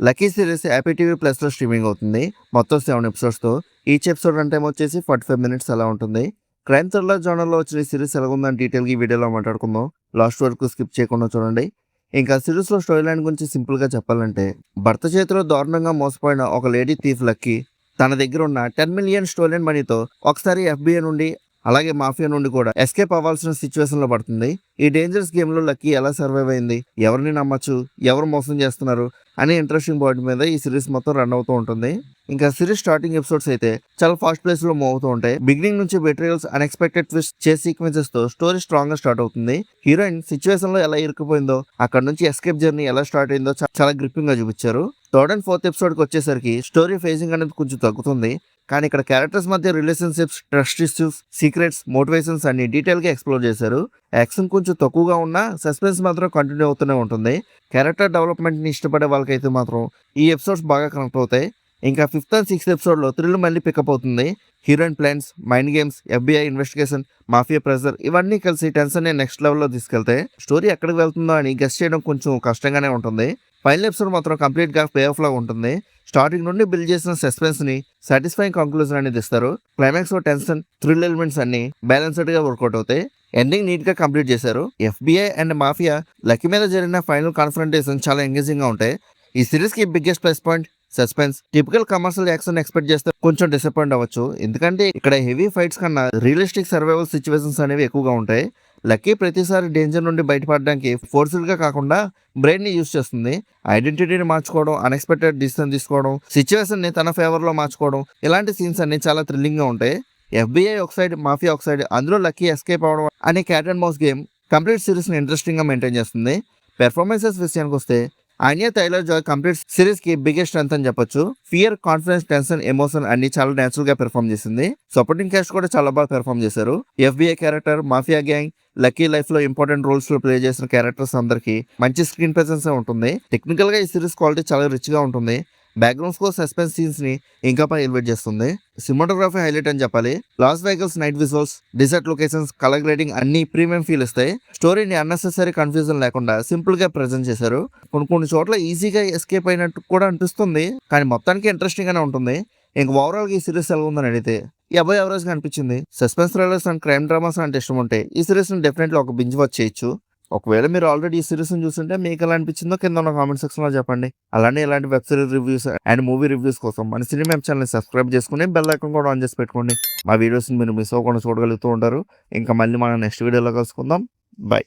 Lucky series యాపీ TV ప్లస్లో streaming అవుతుంది. మొత్తం 7 ఎపిసోడ్స్తో. ఈచ్ ఎపిసోడ్ రన్ టైం వచ్చేసి 45 మినిట్స్ అలా ఉంటుంది. క్రైమ్ థ్రిల్లర్ జోనర్లో వచ్చిన ఈ సిరీస్ ఎలాగుందని డీటెయిల్గా ఈ వీడియోలో మాట్లాడుకుందాం. లాస్ట్ వరకు స్కిప్ చేయకుండా చూడండి. ఇంకా సిరీస్లో స్టోరీ లైన్ గురించి సింపుల్గా చెప్పాలంటే, భర్త చేతిలో దారుణంగా మోసపోయిన ఒక లేడీ థీఫ్ లక్కీ తన దగ్గర ఉన్న 10 మిలియన్ స్టోలెన్ మనీతో ఒకసారి FBI నుండి అలాగే మాఫియా నుండి కూడా ఎస్కేప్ అవ్వాల్సిన సిచ్యువేషన్ లో పడుతుంది. ఈ డేంజరస్ గేమ్ లో లక్కీ ఎలా సర్వైవ్ అయింది, ఎవరిని నమ్మచ్చు, ఎవరు మోసం చేస్తున్నారు అనే ఇంట్రెస్టింగ్ పాయింట్ మీద ఈ సిరీస్ మొత్తం రన్ అవుతూ ఉంటుంది. ఇంకా సిరీస్ స్టార్టింగ్ ఎపిసోడ్స్ అయితే చాలా ఫాస్ట్ ప్లేస్ లో మూవ్ అవుతూ ఉంటాయి. బిగినింగ్ నుంచి బెట్రియల్స్, అన్ఎక్స్పెక్టెడ్ ట్విస్ట్, చేస్ సీక్వెన్సెస్ తో స్టోరీ స్ట్రాంగ్ గా స్టార్ట్ అవుతుంది. హీరోయిన్ సిచ్యువేషన్ లో ఎలా ఇరుక్కుపోయిందో, అక్కడ నుంచి ఎస్కేప్ జర్నీ ఎలా స్టార్ట్ అయిందో చాలా గ్రిప్పింగ్ గా చూపించారు. థర్డ్ అండ్ ఫోర్త్ ఎపిసోడ్ కి వచ్చేసరికి స్టోరీ ఫేసింగ్ అనేది కొంచెం తగ్గుతుంది. కానీ ఇక్కడ క్యారెక్టర్స్ మధ్య relationships, trust issues, secrets, motivations అన్ని డీటెయిల్ గా ఎక్స్ప్లోర్ చేశారు. యాక్షన్ కొంచెం తక్కువగా ఉన్నా సస్పెన్స్ మాత్రం కంటిన్యూ అవుతూనే ఉంటుంది. క్యారెక్టర్ డెవలప్మెంట్ ని ఇష్టపడే వాళ్ళకైతే మాత్రం ఈ ఎపిసోడ్స్ బాగా కనెక్ట్ అవుతాయి. ఇంకా 5th and 6th ఎపిసోడ్ లో థ్రిల్ మళ్ళీ పికప్ అవుతుంది. Heroine plans, mind games, FBI investigation, mafia pressure ఇవన్నీ కలిసి టెన్షన్ ని నెక్స్ట్ లెవెల్లో తీసుకెళ్తాయి. స్టోరీ ఎక్కడికి వెళ్తుందో అని గెస్ చేయడం కొంచెం కష్టంగానే ఉంటుంది. ఫైనల్ ఎపిసోడ్ మాత్రం కంప్లీట్ గా పే ఆఫ్ లాగా ఉంటుంది. స్టార్టింగ్ నుండి బిల్డ్ చేసిన సస్పెన్స్ ని సాటిస్ఫైయింగ్ కంక్లూజన్ అనేది ఇస్తారు. క్లైమాక్స్ లో టెన్షన్, థ్రిల్ ఎలిమెంట్స్ అన్ని బ్యాలెన్స్డ్ గా వర్కౌట్ అవుతాయి. ఎండింగ్ నీట్ గా కంప్లీట్ చేశారు. FBI అండ్ మాఫియా లక్కీ మీద జరిగిన ఫైనల్ కాన్ఫరెంటేషన్ చాలా ఎంగేజింగ్ గా ఉంటాయి. ఈ సిరీస్ కి biggest plus point suspense. Typical commercial action expect చేస్తే కొంచెం డిసప్పాయింట్ అవ్వచ్చు, ఎందుకంటే ఇక్కడ హెవీ ఫైట్స్ కన్నా రియలిస్టిక్ సర్వైవల్ సిచ్యువేషన్స్ అనేవి ఎక్కువగా ఉంటాయి. లక్కీ ప్రతిసారి డేంజర్ నుండి బయటపడడానికి ఫోర్స్ఫుల్ గా కాకుండా బ్రెయిన్ ని యూజ్ చేస్తుంది. ఐడెంటిటీని మార్చుకోవడం, అన్ఎక్స్పెక్టెడ్ డిసిషన్ తీసుకోవడం, సిచ్యువేషన్ ని తన ఫేవర్ లో మార్చుకోవడం, ఇలాంటి సీన్స్ అన్ని చాలా థ్రిల్లింగ్ గా ఉంటాయి. FBI ఒక సైడ్, మాఫియా ఒక సైడ్, అందులో లక్కీ ఎస్కేప్ అవడం అనే cat and mouse game complete series ని ఇంట్రెస్టింగ్ గా మెయింటైన్ చేస్తుంది. పెర్ఫార్మెన్సెస్ విషయానికి వస్తే ఆన్యా టైలర్ జాయ్ కంప్లీట్ సిరీస్ కి బిగ్గెస్ట్ స్ట్రెంత్ అని చెప్పొచ్చు. ఫియర్, కాన్ఫిడెన్స్, టెన్షన్, ఎమోషన్ అన్ని చాలా నేచురల్ గా పెర్ఫార్మ్ చేసింది. సపోర్టింగ్ క్యాస్ట్ కూడా చాలా బాగా పెర్ఫార్మ్ చేశారు. FBI character, mafia gang, lucky life లో ఇంపార్టెంట్ రోల్స్ లో ప్లే చేసిన క్యారెక్టర్స్ అందరికి మంచి స్క్రీన్ ప్రెసెన్స్ ఉంటుంది. టెక్నికల్ గా ఈ సిరీస్ క్వాలిటీ చాలా రిచ్ గా ఉంటుంది. బ్యాక్గ్రౌండ్ స్కోర్ సస్పెన్స్ సీన్స్ ని ఇంకా పై ఎలివేట్ చేస్తుంది. సినిమాటోగ్రఫీ హైలైట్ అని చెప్పాలి. Las Vegas night visuals, desert locations, colour grading అన్ని ప్రీమియం ఫీల్ ఇస్తాయి. స్టోరీని అన్నెసెసరీ కన్ఫ్యూజన్ లేకుండా సింపుల్ గా ప్రెజెంట్ చేశారు. కొన్ని చోట్ల ఈజీగా ఎస్కేప్ అయినట్టు కూడా అనిపిస్తుంది, కానీ మొత్తానికి ఇంట్రెస్టింగ్ గానే ఉంటుంది. ఇంక ఓవరాల్ గా ఈ సిరీస్ ఎలా ఉందని అడిగితే అబౌవ్ యావరేజ్ గా అనిపించింది. Suspense thrillers and crime dramas అంటే ఇష్టం ఉంటే ఈ సిరీస్ ని డెఫినెట్లీ ఒక బింజ్ వాచ్ చేయొచ్చు. ఒకవేళ మీరు ఆల్రెడీ ఈ సిరీస్ ని చూస్తుంటే మీకు ఎలా అనిపించిందో కింద ఉన్న కామెంట్ సెక్షన్ లో చెప్పండి. అలానే ఇలాంటి web series reviews and movie reviews కోసం మన సినిమా ఛానల్ సబ్స్క్రైబ్ చేసుకుని బెల్ ఐకాన్ కూడా ఆన్ చేసి పెట్టుకోండి. మా వీడియోస్ మీరు మిస్ అవ్వకుండా చూడగలుగుతూ ఉంటారు. ఇంకా మళ్ళీ మనం నెక్స్ట్ వీడియోలో కలుసుకుందాం. బై.